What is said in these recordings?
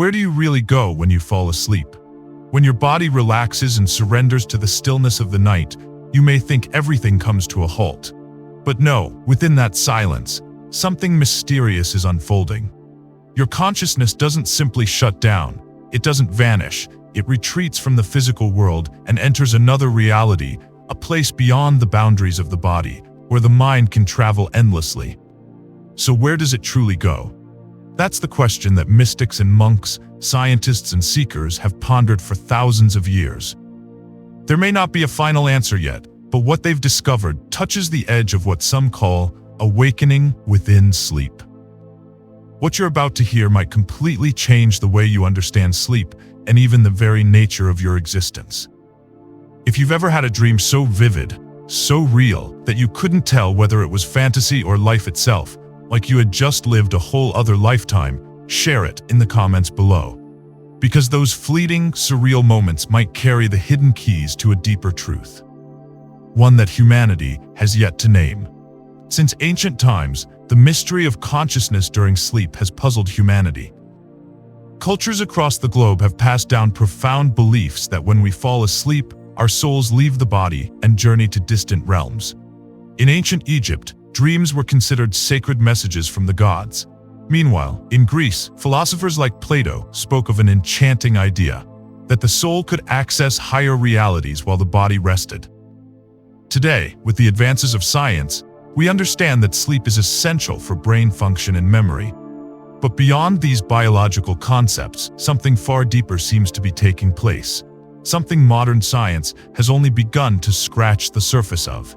Where do you really go when you fall asleep? When your body relaxes and surrenders to the stillness of the night, you may think everything comes to a halt. But no, within that silence, something mysterious is unfolding. Your consciousness doesn't simply shut down. It doesn't vanish. It retreats from the physical world and enters another reality, a place beyond the boundaries of the body, where the mind can travel endlessly. So where does it truly go? That's the question that mystics and monks, scientists and seekers have pondered for thousands of years. There may not be a final answer yet, but what they've discovered touches the edge of what some call awakening within sleep. What you're about to hear might completely change the way you understand sleep and even the very nature of your existence. If you've ever had a dream so vivid, so real, that you couldn't tell whether it was fantasy or life itself, like you had just lived a whole other lifetime, share it in the comments below. Because those fleeting, surreal moments might carry the hidden keys to a deeper truth. One that humanity has yet to name. Since ancient times, the mystery of consciousness during sleep has puzzled humanity. Cultures across the globe have passed down profound beliefs that when we fall asleep, our souls leave the body and journey to distant realms. In ancient Egypt, dreams were considered sacred messages from the gods. Meanwhile, in Greece, philosophers like Plato spoke of an enchanting idea, that the soul could access higher realities while the body rested. Today, with the advances of science, we understand that sleep is essential for brain function and memory. But beyond these biological concepts, something far deeper seems to be taking place. Something modern science has only begun to scratch the surface of.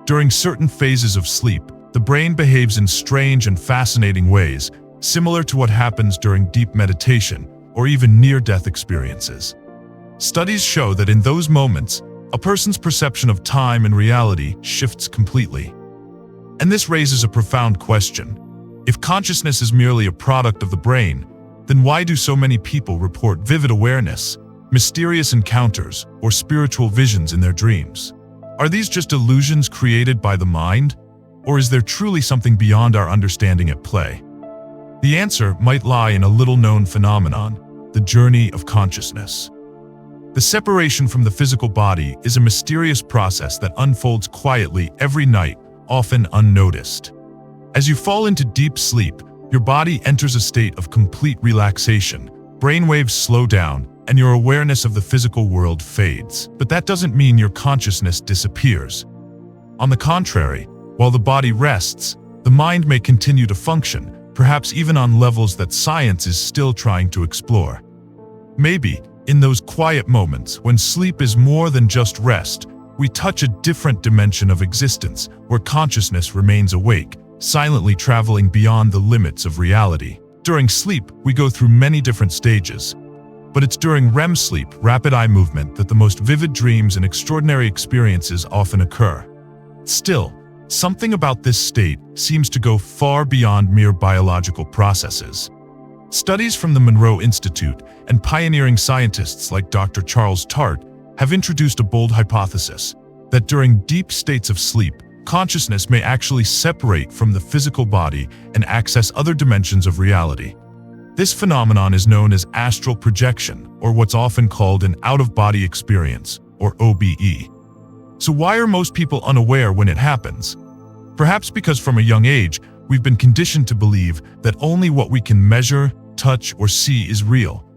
During certain phases of sleep, the brain behaves in strange and fascinating ways, similar to what happens during deep meditation or even near-death experiences. Studies show that in those moments, a person's perception of time and reality shifts completely. And this raises a profound question. If consciousness is merely a product of the brain, then why do so many people report vivid awareness, mysterious encounters, or spiritual visions in their dreams? Are these just illusions created by the mind? Or is there truly something beyond our understanding at play? The answer might lie in a little-known phenomenon, the journey of consciousness. The separation from the physical body is a mysterious process that unfolds quietly every night, often unnoticed. As you fall into deep sleep, your body enters a state of complete relaxation, brainwaves slow down, and your awareness of the physical world fades. But that doesn't mean your consciousness disappears. On the contrary, while the body rests, the mind may continue to function, perhaps even on levels that science is still trying to explore. Maybe, in those quiet moments when sleep is more than just rest, we touch a different dimension of existence where consciousness remains awake, silently traveling beyond the limits of reality. During sleep, we go through many different stages. But it's during REM sleep, rapid eye movement, that the most vivid dreams and extraordinary experiences often occur. Still, something about this state seems to go far beyond mere biological processes. Studies from the Monroe Institute and pioneering scientists like Dr. Charles Tart have introduced a bold hypothesis that during deep states of sleep, consciousness may actually separate from the physical body and access other dimensions of reality. This phenomenon is known as astral projection, or what's often called an out-of-body experience, or OBE. So why are most people unaware when it happens? Perhaps because from a young age, we've been conditioned to believe that only what we can measure, touch, or see is real.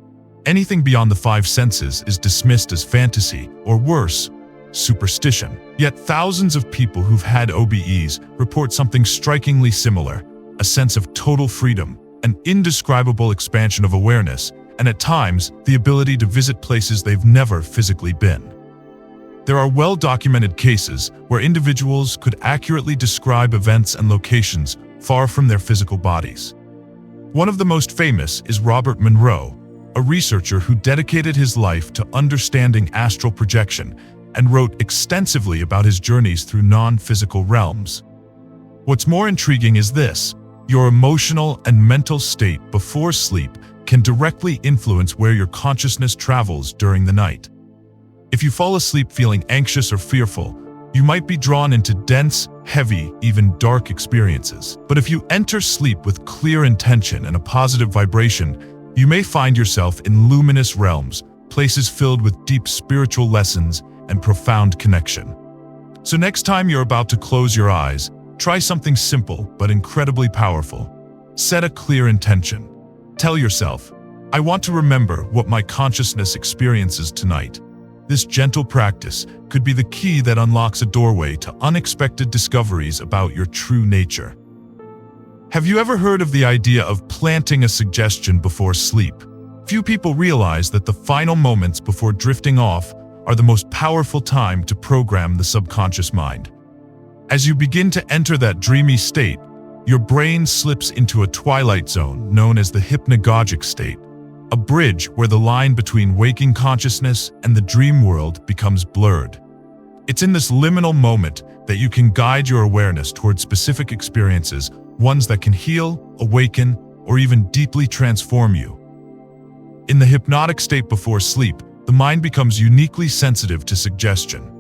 Anything beyond the five senses is dismissed as fantasy, or worse, superstition. Yet thousands of people who've had OBEs report something strikingly similar, a sense of total freedom, an indescribable expansion of awareness, and at times, the ability to visit places they've never physically been. There are well-documented cases where individuals could accurately describe events and locations far from their physical bodies. One of the most famous is Robert Monroe, a researcher who dedicated his life to understanding astral projection and wrote extensively about his journeys through non-physical realms. What's more intriguing is this: your emotional and mental state before sleep can directly influence where your consciousness travels during the night. If you fall asleep feeling anxious or fearful, you might be drawn into dense, heavy, even dark experiences. But if you enter sleep with clear intention and a positive vibration, You may find yourself in luminous realms, places filled with deep spiritual lessons and profound connection. So next time you're about to close your eyes, try something simple but incredibly powerful. Set a clear intention. Tell yourself, I want to remember what my consciousness experiences tonight. This gentle practice could be the key that unlocks a doorway to unexpected discoveries about your true nature. Have you ever heard of the idea of planting a suggestion before sleep? Few people realize that the final moments before drifting off are the most powerful time to program the subconscious mind. As you begin to enter that dreamy state, your brain slips into a twilight zone known as the hypnagogic state, a bridge where the line between waking consciousness and the dream world becomes blurred. It's in this liminal moment that you can guide your awareness toward specific experiences, ones that can heal, awaken, or even deeply transform you. In the hypnotic state before sleep, the mind becomes uniquely sensitive to suggestion.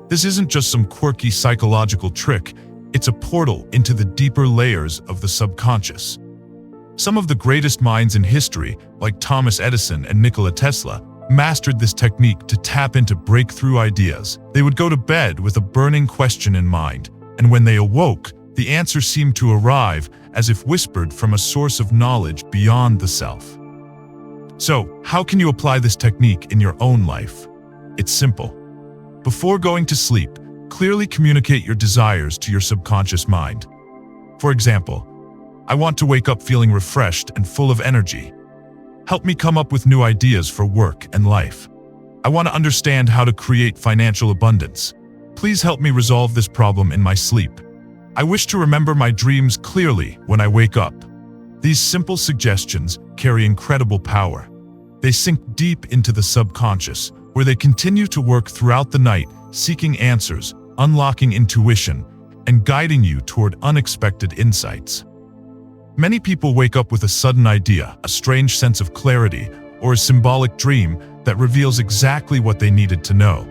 This isn't just some quirky psychological trick, it's a portal into the deeper layers of the subconscious. Some of the greatest minds in history, like Thomas Edison and Nikola Tesla, mastered this technique to tap into breakthrough ideas. They would go to bed with a burning question in mind, and when they awoke, the answer seemed to arrive as if whispered from a source of knowledge beyond the self. So, how can you apply this technique in your own life? It's simple. Before going to sleep, clearly communicate your desires to your subconscious mind. For example, I want to wake up feeling refreshed and full of energy. Help me come up with new ideas for work and life. I want to understand how to create financial abundance. Please help me resolve this problem in my sleep. I wish to remember my dreams clearly when I wake up. These simple suggestions carry incredible power. They sink deep into the subconscious, where they continue to work throughout the night, seeking answers, unlocking intuition, and guiding you toward unexpected insights. Many people wake up with a sudden idea, a strange sense of clarity, or a symbolic dream that reveals exactly what they needed to know.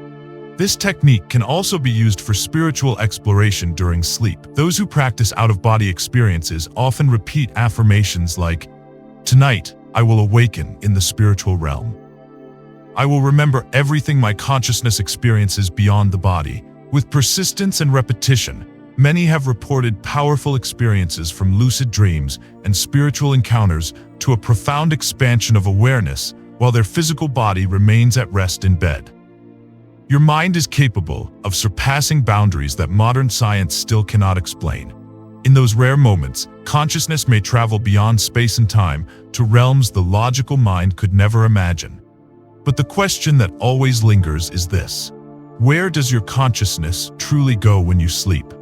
This technique can also be used for spiritual exploration during sleep. Those who practice out-of-body experiences often repeat affirmations like, "Tonight, I will awaken in the spiritual realm. I will remember everything my consciousness experiences beyond the body." With persistence and repetition, many have reported powerful experiences from lucid dreams and spiritual encounters to a profound expansion of awareness while their physical body remains at rest in bed. Your mind is capable of surpassing boundaries that modern science still cannot explain. In those rare moments, consciousness may travel beyond space and time to realms the logical mind could never imagine. But the question that always lingers is this: where does your consciousness truly go when you sleep?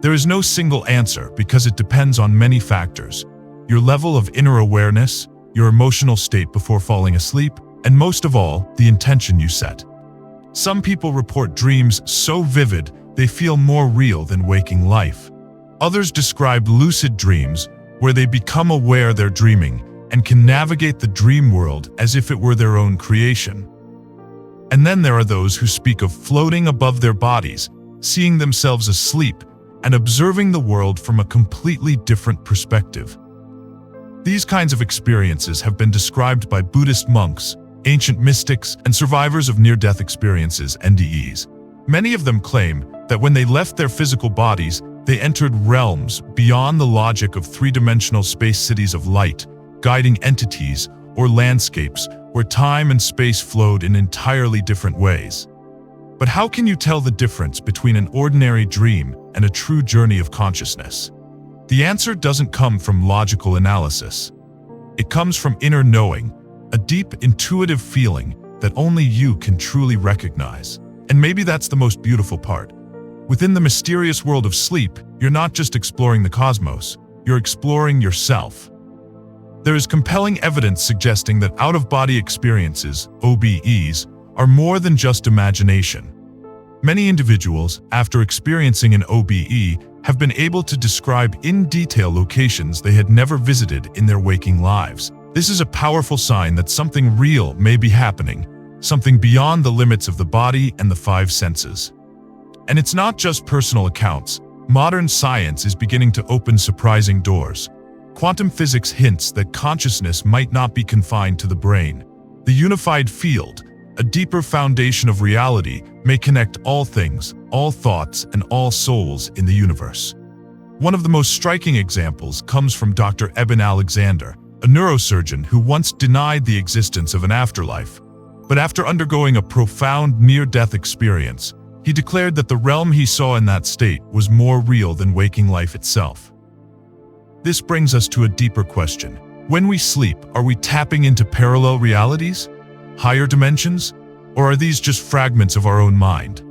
There is no single answer because it depends on many factors: your level of inner awareness, your emotional state before falling asleep, and most of all, the intention you set. Some people report dreams so vivid they feel more real than waking life. Others describe lucid dreams where they become aware they're dreaming and can navigate the dream world as if it were their own creation. And then there are those who speak of floating above their bodies, seeing themselves asleep, and observing the world from a completely different perspective. These kinds of experiences have been described by Buddhist monks, ancient mystics, and survivors of near-death experiences, NDEs. Many of them claim that when they left their physical bodies, they entered realms beyond the logic of three-dimensional space cities of light, guiding entities, or landscapes where time and space flowed in entirely different ways. But how can you tell the difference between an ordinary dream and a true journey of consciousness? The answer doesn't come from logical analysis. It comes from inner knowing, a deep, intuitive feeling that only you can truly recognize. And maybe that's the most beautiful part. Within the mysterious world of sleep, you're not just exploring the cosmos, you're exploring yourself. There is compelling evidence suggesting that out-of-body experiences, OBEs, are more than just imagination. Many individuals, after experiencing an OBE, have been able to describe in detail locations they had never visited in their waking lives. This is a powerful sign that something real may be happening, something beyond the limits of the body and the five senses. And it's not just personal accounts. Modern science is beginning to open surprising doors. Quantum physics hints that consciousness might not be confined to the brain. The unified field, a deeper foundation of reality, may connect all things, all thoughts, and all souls in the universe. One of the most striking examples comes from Dr. Eben Alexander, a neurosurgeon who once denied the existence of an afterlife. But after undergoing a profound near-death experience, he declared that the realm he saw in that state was more real than waking life itself. This brings us to a deeper question. When we sleep, are we tapping into parallel realities, higher dimensions, or are these just fragments of our own mind?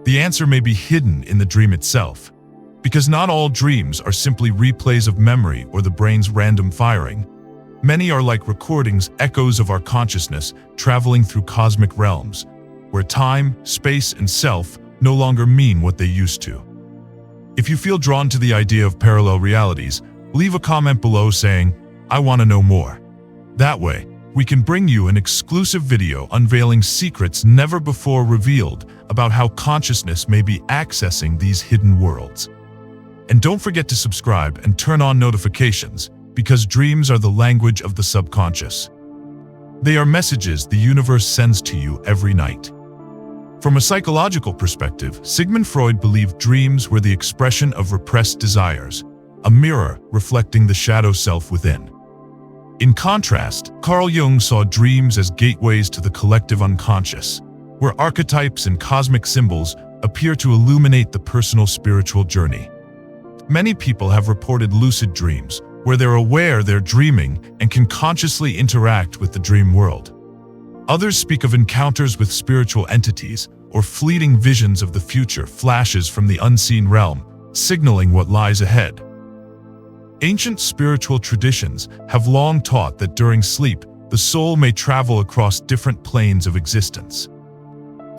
The answer may be hidden in the dream itself, because not all dreams are simply replays of memory or the brain's random firing. Many are like recordings, echoes of our consciousness traveling through cosmic realms, where time, space, and self no longer mean what they used to. If you feel drawn to the idea of parallel realities, leave a comment below saying, "I want to know more." That way, we can bring you an exclusive video unveiling secrets never before revealed about how consciousness may be accessing these hidden worlds. And don't forget to subscribe and turn on notifications, because dreams are the language of the subconscious. They are messages the universe sends to you every night. From a psychological perspective, Sigmund Freud believed dreams were the expression of repressed desires, a mirror reflecting the shadow self within. In contrast, Carl Jung saw dreams as gateways to the collective unconscious, where archetypes and cosmic symbols appear to illuminate the personal spiritual journey. Many people have reported lucid dreams, where they're aware they're dreaming and can consciously interact with the dream world. Others speak of encounters with spiritual entities or fleeting visions of the future, flashes from the unseen realm, signaling what lies ahead. Ancient spiritual traditions have long taught that during sleep, the soul may travel across different planes of existence.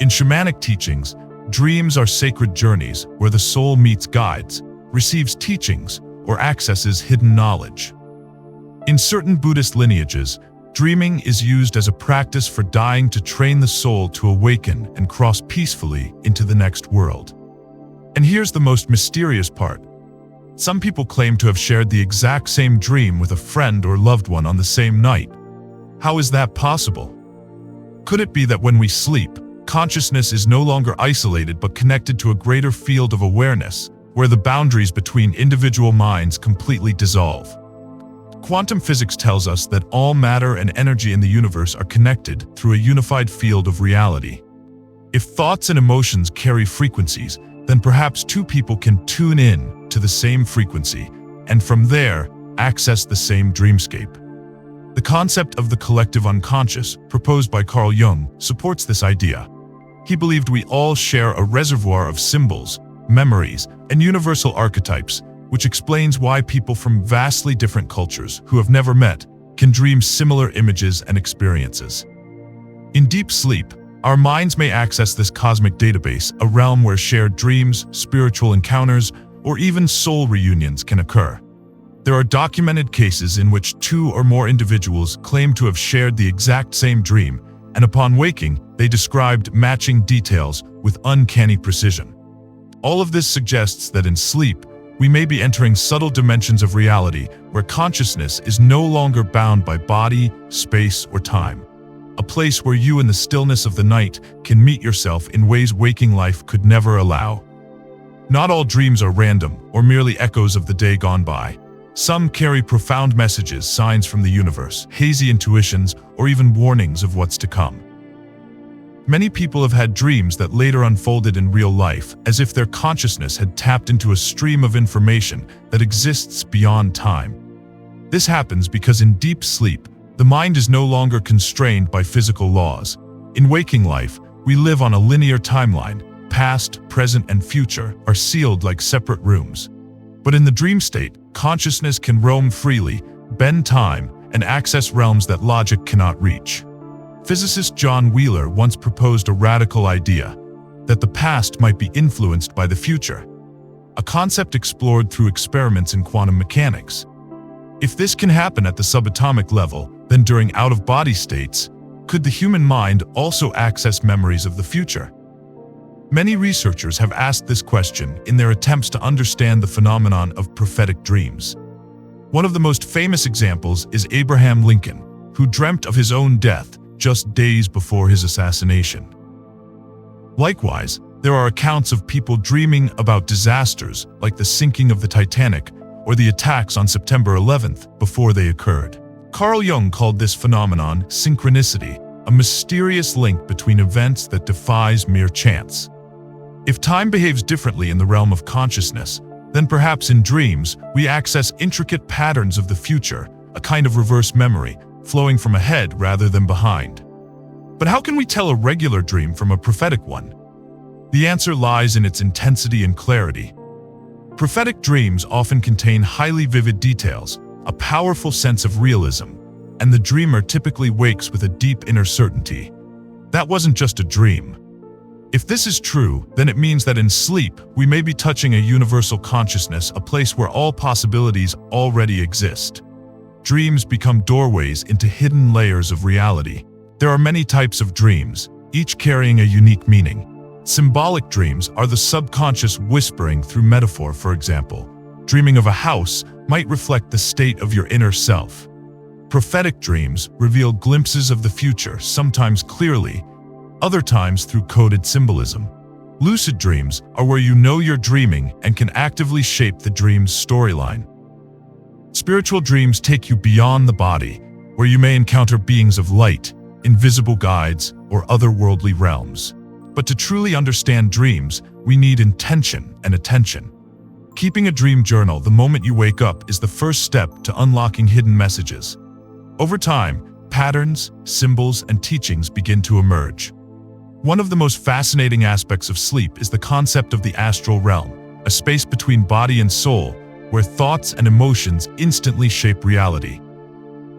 In shamanic teachings, dreams are sacred journeys where the soul meets guides, receives teachings, or accesses hidden knowledge. In certain Buddhist lineages, dreaming is used as a practice for dying to train the soul to awaken and cross peacefully into the next world. And here's the most mysterious part. Some people claim to have shared the exact same dream with a friend or loved one on the same night. How is that possible? Could it be that when we sleep, consciousness is no longer isolated but connected to a greater field of awareness, where the boundaries between individual minds completely dissolve? Quantum physics tells us that all matter and energy in the universe are connected through a unified field of reality. If thoughts and emotions carry frequencies, then perhaps two people can tune in to the same frequency, and from there, access the same dreamscape. The concept of the collective unconscious, proposed by Carl Jung, supports this idea. He believed we all share a reservoir of symbols, memories, and universal archetypes, which explains why people from vastly different cultures who have never met can dream similar images and experiences. In deep sleep, our minds may access this cosmic database, a realm where shared dreams, spiritual encounters, or even soul reunions can occur. There are documented cases in which two or more individuals claim to have shared the exact same dream, and upon waking, they described matching details with uncanny precision. All of this suggests that in sleep, we may be entering subtle dimensions of reality where consciousness is no longer bound by body, space, or time. A place where you in the stillness of the night can meet yourself in ways waking life could never allow. Not all dreams are random or merely echoes of the day gone by. Some carry profound messages, signs from the universe, hazy intuitions, or even warnings of what's to come. Many people have had dreams that later unfolded in real life, as if their consciousness had tapped into a stream of information that exists beyond time. This happens because in deep sleep, the mind is no longer constrained by physical laws. In waking life, we live on a linear timeline. Past, present, and future are sealed like separate rooms. But in the dream state, consciousness can roam freely, bend time, and access realms that logic cannot reach. Physicist John Wheeler once proposed a radical idea, that the past might be influenced by the future, a concept explored through experiments in quantum mechanics. If this can happen at the subatomic level, then during out-of-body states, could the human mind also access memories of the future? Many researchers have asked this question in their attempts to understand the phenomenon of prophetic dreams. One of the most famous examples is Abraham Lincoln, who dreamt of his own death just days before his assassination. Likewise, there are accounts of people dreaming about disasters like the sinking of the Titanic or the attacks on September 11th before they occurred. Carl Jung called this phenomenon synchronicity, a mysterious link between events that defies mere chance. If time behaves differently in the realm of consciousness, then perhaps in dreams we access intricate patterns of the future, a kind of reverse memory, flowing from ahead rather than behind. But how can we tell a regular dream from a prophetic one? The answer lies in its intensity and clarity. Prophetic dreams often contain highly vivid details, a powerful sense of realism, and the dreamer typically wakes with a deep inner certainty. That wasn't just a dream. If this is true, then it means that in sleep, we may be touching a universal consciousness, a place where all possibilities already exist. Dreams become doorways into hidden layers of reality. There are many types of dreams, each carrying a unique meaning. Symbolic dreams are the subconscious whispering through metaphor, for example. Dreaming of a house might reflect the state of your inner self. Prophetic dreams reveal glimpses of the future, sometimes clearly, other times through coded symbolism. Lucid dreams are where you know you're dreaming and can actively shape the dream's storyline. Spiritual dreams take you beyond the body, where you may encounter beings of light, invisible guides, or otherworldly realms. But to truly understand dreams, we need intention and attention. Keeping a dream journal the moment you wake up is the first step to unlocking hidden messages. Over time, patterns, symbols, and teachings begin to emerge. One of the most fascinating aspects of sleep is the concept of the astral realm, a space between body and soul, where thoughts and emotions instantly shape reality.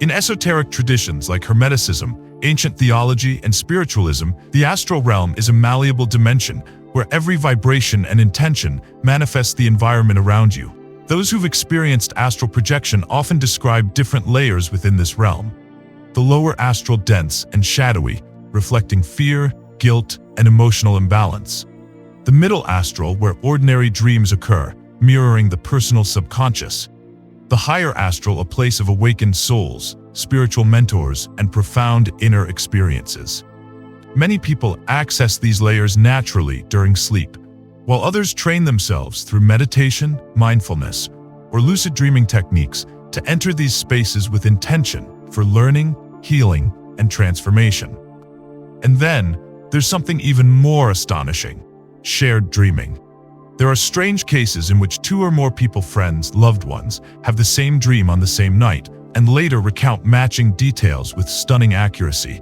In esoteric traditions like Hermeticism, ancient theology, and spiritualism, the astral realm is a malleable dimension where every vibration and intention manifests the environment around you. Those who've experienced astral projection often describe different layers within this realm. The lower astral dense and shadowy, reflecting fear, guilt, and emotional imbalance. The middle astral where ordinary dreams occur, mirroring the personal subconscious. The higher astral a place of awakened souls, spiritual mentors, and profound inner experiences. Many people access these layers naturally during sleep, while others train themselves through meditation, mindfulness, or lucid dreaming techniques to enter these spaces with intention for learning, healing, and transformation. And then, there's something even more astonishing: shared dreaming. There are strange cases in which two or more people, friends, loved ones, have the same dream on the same night, and later recount matching details with stunning accuracy.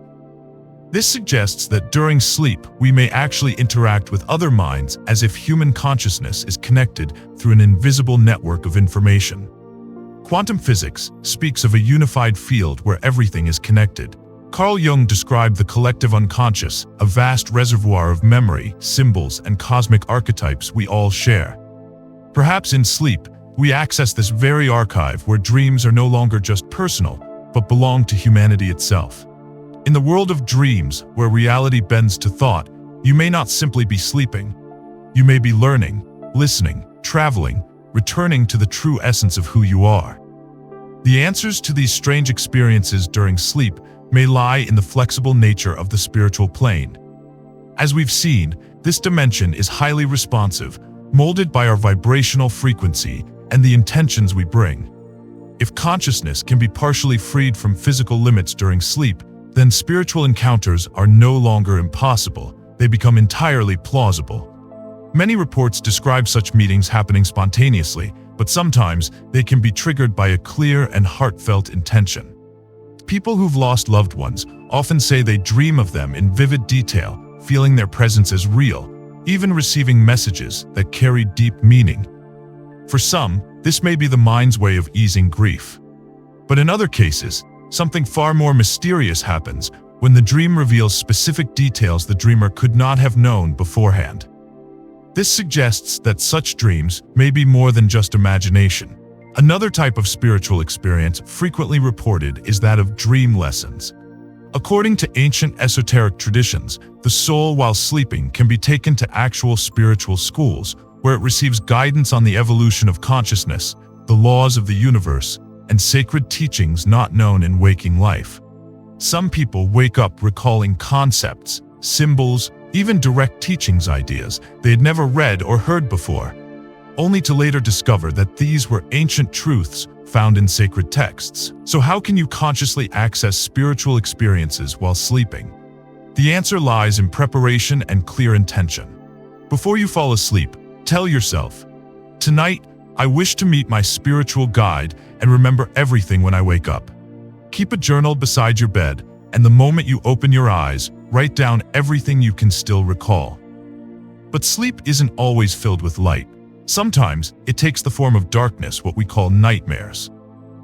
This suggests that during sleep, we may actually interact with other minds as if human consciousness is connected through an invisible network of information. Quantum physics speaks of a unified field where everything is connected. Carl Jung described the collective unconscious, a vast reservoir of memory, symbols, and cosmic archetypes we all share. Perhaps in sleep, we access this very archive where dreams are no longer just personal, but belong to humanity itself. In the world of dreams, where reality bends to thought, you may not simply be sleeping. You may be learning, listening, traveling, returning to the true essence of who you are. The answers to these strange experiences during sleep may lie in the flexible nature of the spiritual plane. As we've seen, this dimension is highly responsive, molded by our vibrational frequency and the intentions we bring. If consciousness can be partially freed from physical limits during sleep, then spiritual encounters are no longer impossible, they become entirely plausible. Many reports describe such meetings happening spontaneously, but sometimes they can be triggered by a clear and heartfelt intention. People who've lost loved ones often say they dream of them in vivid detail, feeling their presence as real, even receiving messages that carry deep meaning. For some, this may be the mind's way of easing grief. But in other cases, something far more mysterious happens when the dream reveals specific details the dreamer could not have known beforehand. This suggests that such dreams may be more than just imagination. Another type of spiritual experience frequently reported is that of dream lessons. According to ancient esoteric traditions, the soul while sleeping can be taken to actual spiritual schools, where it receives guidance on the evolution of consciousness, the laws of the universe, and sacred teachings not known in waking life. Some people wake up recalling concepts, symbols, even direct teachings ideas they had never read or heard before, only to later discover that these were ancient truths found in sacred texts. So how can you consciously access spiritual experiences while sleeping? The answer lies in preparation and clear intention. Before you fall asleep, tell yourself, "Tonight, I wish to meet my spiritual guide and remember everything when I wake up." Keep a journal beside your bed, and the moment you open your eyes, write down everything you can still recall. But sleep isn't always filled with light. Sometimes it takes the form of darkness, what we call nightmares.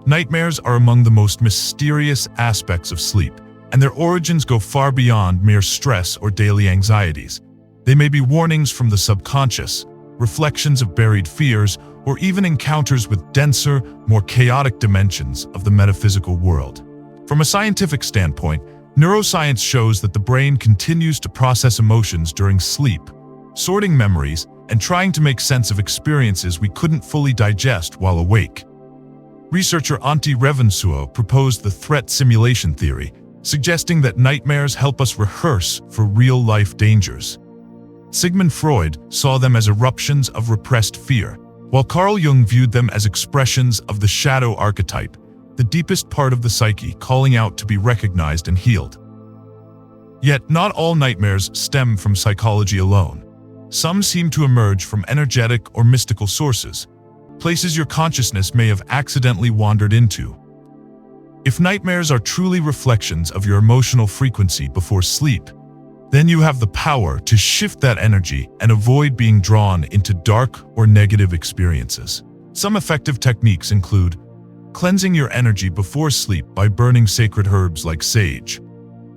Nightmares are among the most mysterious aspects of sleep, and their origins go far beyond mere stress or daily anxieties. They may be warnings from the subconscious, reflections of buried fears, or even encounters with denser, more chaotic dimensions of the metaphysical world. From a scientific standpoint, neuroscience shows that the brain continues to process emotions during sleep, sorting memories and trying to make sense of experiences we couldn't fully digest while awake. Researcher Antti Revonsuo proposed the threat simulation theory, suggesting that nightmares help us rehearse for real-life dangers. Sigmund Freud saw them as eruptions of repressed fear, while Carl Jung viewed them as expressions of the shadow archetype, the deepest part of the psyche calling out to be recognized and healed. Yet, not all nightmares stem from psychology alone. Some seem to emerge from energetic or mystical sources, places your consciousness may have accidentally wandered into. If nightmares are truly reflections of your emotional frequency before sleep, then you have the power to shift that energy and avoid being drawn into dark or negative experiences. Some effective techniques include cleansing your energy before sleep by burning sacred herbs like sage,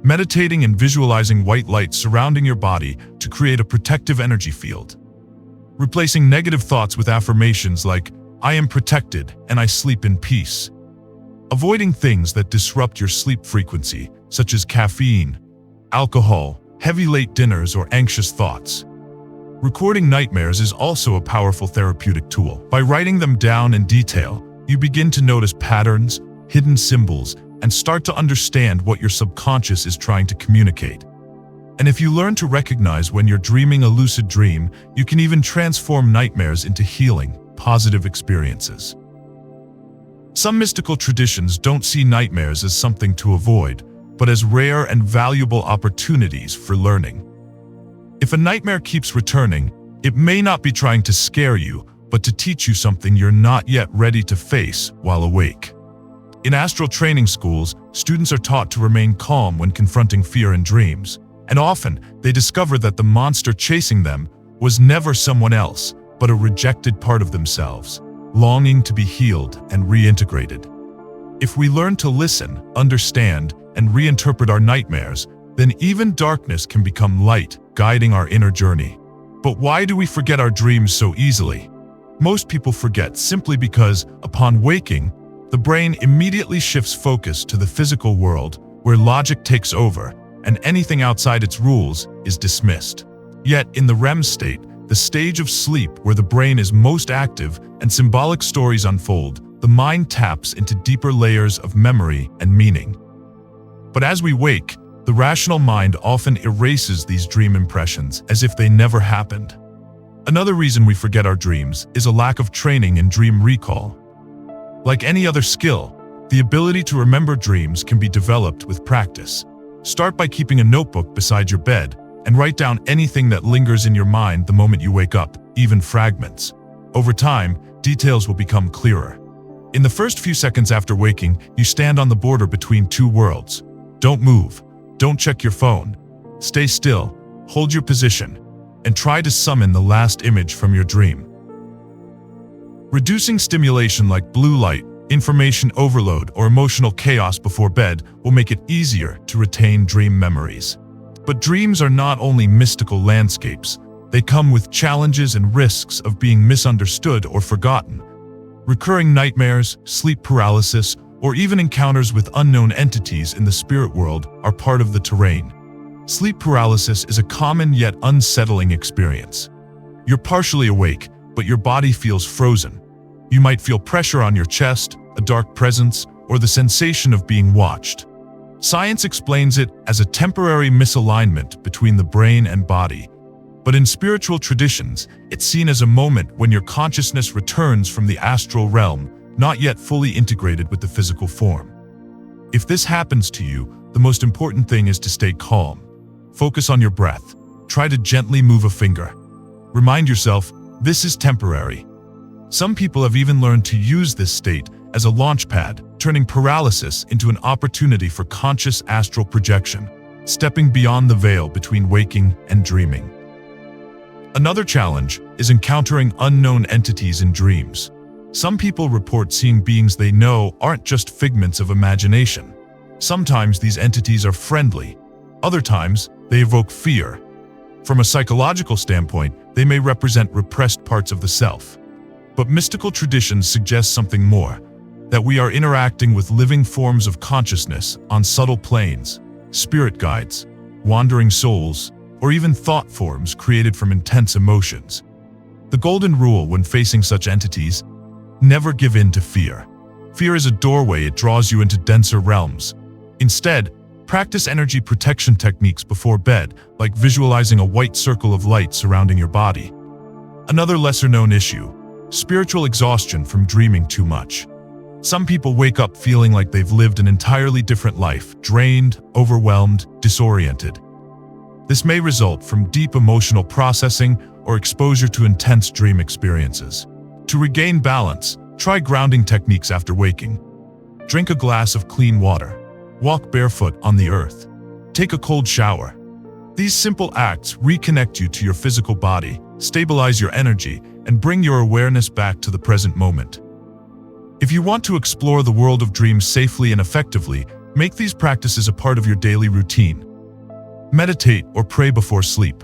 meditating and visualizing white light surrounding your body to create a protective energy field, replacing negative thoughts with affirmations like, "I am protected and I sleep in peace," avoiding things that disrupt your sleep frequency, such as caffeine, alcohol, heavy late dinners, or anxious thoughts. Recording nightmares is also a powerful therapeutic tool. By writing them down in detail, you begin to notice patterns, hidden symbols, and start to understand what your subconscious is trying to communicate. And if you learn to recognize when you're dreaming a lucid dream, you can even transform nightmares into healing, positive experiences. Some mystical traditions don't see nightmares as something to avoid, but as rare and valuable opportunities for learning. If a nightmare keeps returning, it may not be trying to scare you, but to teach you something you're not yet ready to face while awake. In astral training schools, students are taught to remain calm when confronting fear in dreams, and often they discover that the monster chasing them was never someone else, but a rejected part of themselves, longing to be healed and reintegrated. If we learn to listen, understand, and reinterpret our nightmares, then even darkness can become light, guiding our inner journey. But why do we forget our dreams so easily? Most people forget simply because, upon waking, the brain immediately shifts focus to the physical world, where logic takes over, and anything outside its rules is dismissed. Yet, in the REM state, the stage of sleep where the brain is most active and symbolic stories unfold, the mind taps into deeper layers of memory and meaning. But as we wake, the rational mind often erases these dream impressions as if they never happened. Another reason we forget our dreams is a lack of training in dream recall. Like any other skill, the ability to remember dreams can be developed with practice. Start by keeping a notebook beside your bed and write down anything that lingers in your mind the moment you wake up, even fragments. Over time, details will become clearer. In the first few seconds after waking, you stand on the border between two worlds. Don't move. Don't check your phone. Stay still, hold your position, and try to summon the last image from your dream. Reducing stimulation like blue light, information overload, or emotional chaos before bed will make it easier to retain dream memories. But dreams are not only mystical landscapes. They come with challenges and risks of being misunderstood or forgotten. Recurring nightmares, sleep paralysis, or even encounters with unknown entities in the spirit world are part of the terrain. Sleep paralysis is a common yet unsettling experience. You're partially awake, but your body feels frozen. You might feel pressure on your chest, a dark presence, or the sensation of being watched. Science explains it as a temporary misalignment between the brain and body. But in spiritual traditions, it's seen as a moment when your consciousness returns from the astral realm, not yet fully integrated with the physical form. If this happens to you, the most important thing is to stay calm. Focus on your breath. Try to gently move a finger. Remind yourself, this is temporary. Some people have even learned to use this state as a launchpad, turning paralysis into an opportunity for conscious astral projection, stepping beyond the veil between waking and dreaming. Another challenge is encountering unknown entities in dreams. Some people report seeing beings they know aren't just figments of imagination. Sometimes these entities are friendly. Other times, they evoke fear. From a psychological standpoint, they may represent repressed parts of the self. But mystical traditions suggest something more, that we are interacting with living forms of consciousness on subtle planes, spirit guides, wandering souls, or even thought forms created from intense emotions. The golden rule when facing such entities: never give in to fear. Fear is a doorway, it draws you into denser realms. Instead, practice energy protection techniques before bed, like visualizing a white circle of light surrounding your body. Another lesser-known issue: spiritual exhaustion from dreaming too much. Some people wake up feeling like they've lived an entirely different life, drained, overwhelmed, disoriented. This may result from deep emotional processing or exposure to intense dream experiences. To regain balance, try grounding techniques after waking. Drink a glass of clean water. Walk barefoot on the earth. Take a cold shower. These simple acts reconnect you to your physical body, stabilize your energy, and bring your awareness back to the present moment. If you want to explore the world of dreams safely and effectively, make these practices a part of your daily routine. Meditate or pray before sleep.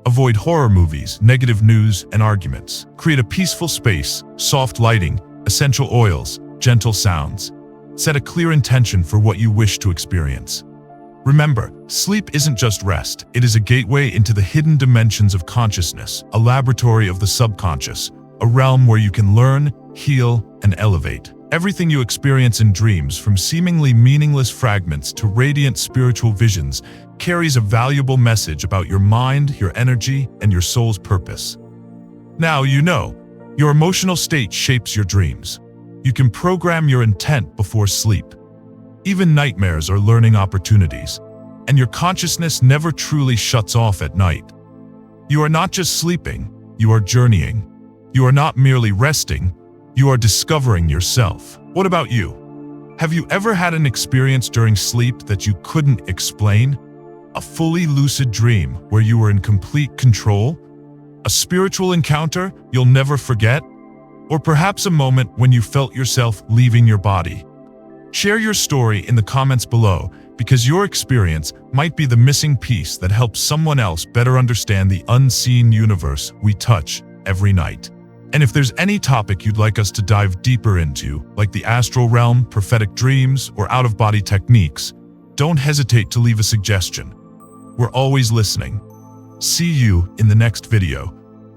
Avoid horror movies, negative news, and arguments. Create a peaceful space, soft lighting, essential oils, gentle sounds. Set a clear intention for what you wish to experience. Remember, sleep isn't just rest, it is a gateway into the hidden dimensions of consciousness, a laboratory of the subconscious, a realm where you can learn, heal, and elevate. Everything you experience in dreams, from seemingly meaningless fragments to radiant spiritual visions, carries a valuable message about your mind, your energy, and your soul's purpose. Now you know, your emotional state shapes your dreams. You can program your intent before sleep. Even nightmares are learning opportunities, and your consciousness never truly shuts off at night. You are not just sleeping, you are journeying. You are not merely resting, you are discovering yourself. What about you? Have you ever had an experience during sleep that you couldn't explain? A fully lucid dream where you were in complete control? A spiritual encounter you'll never forget? Or perhaps a moment when you felt yourself leaving your body? Share your story in the comments below, because your experience might be the missing piece that helps someone else better understand the unseen universe we touch every night. And if there's any topic you'd like us to dive deeper into, like the astral realm, prophetic dreams, or out-of-body techniques, don't hesitate to leave a suggestion. We're always listening. See you in the next video,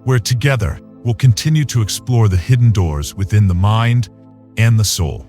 where together we'll continue to explore the hidden doors within the mind and the soul.